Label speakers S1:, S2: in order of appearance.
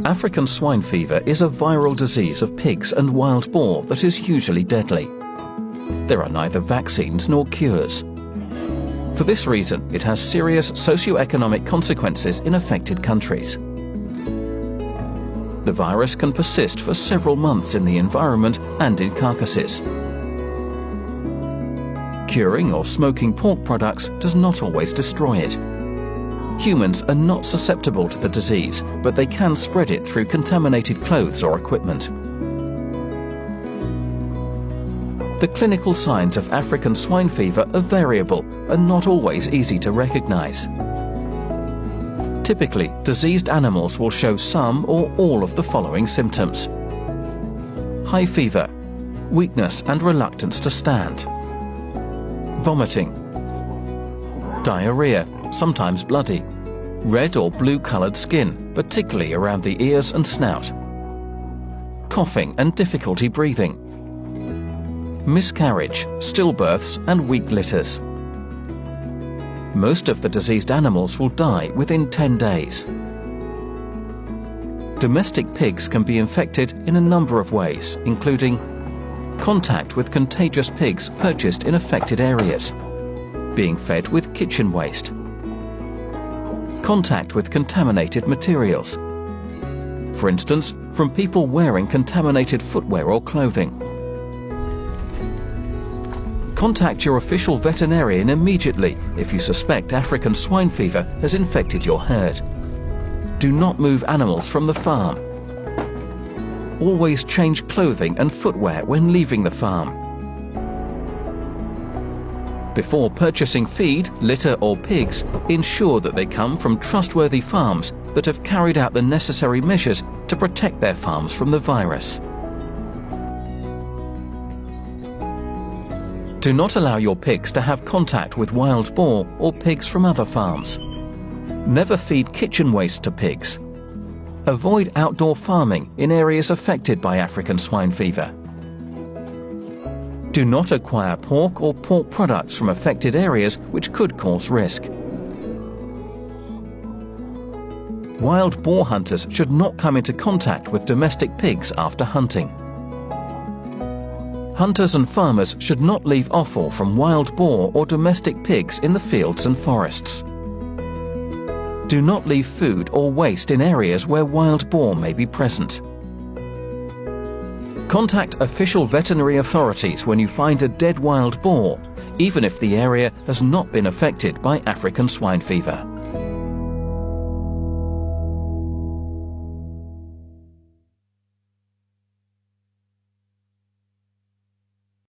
S1: African swine fever is a viral disease of pigs and wild boar that is usually deadly. There are neither vaccines nor cures. For this reason, it has serious socio-economic consequences in affected countries. The virus can persist for several months in the environment and in carcasses. Curing or smoking pork products does not always destroy it. Humans are not susceptible to the disease, but they can spread it through contaminated clothes or equipment. The clinical signs of African swine fever are variable and not always easy to recognize. Typically, diseased animals will show some or all of the following symptoms: high fever, weakness and reluctance to stand, vomiting, diarrhea, sometimes bloody, red or blue-colored skin, particularly around the ears and snout, coughing and difficulty breathing, miscarriage, stillbirths and weak litters. Most of the diseased animals will die within 10 days. Domestic pigs can be infected in a number of ways, including contact with contagious pigs purchased in affected areas, being fed with kitchen waste, contact with contaminated materials, for instance, from people wearing contaminated footwear or clothing. Contact your official veterinarian immediately if you suspect African swine fever has infected your herd. Do not move animals from the farm. Always change clothing and footwear when leaving the farm. Before purchasing feed, litter or pigs, ensure that they come from trustworthy farms that have carried out the necessary measures to protect their farms from the virus. Do not allow your pigs to have contact with wild boar or pigs from other farms. Never feed kitchen waste to pigs. Avoid outdoor farming in areas affected by African swine fever. Do not acquire pork or pork products from affected areas which could cause risk. Wild boar hunters should not come into contact with domestic pigs after hunting. Hunters and farmers should not leave offal from wild boar or domestic pigs in the fields and forests. Do not leave food or waste in areas where wild boar may be present. Contact official veterinary authorities when you find a dead wild boar, even if the area has not been affected by African swine fever.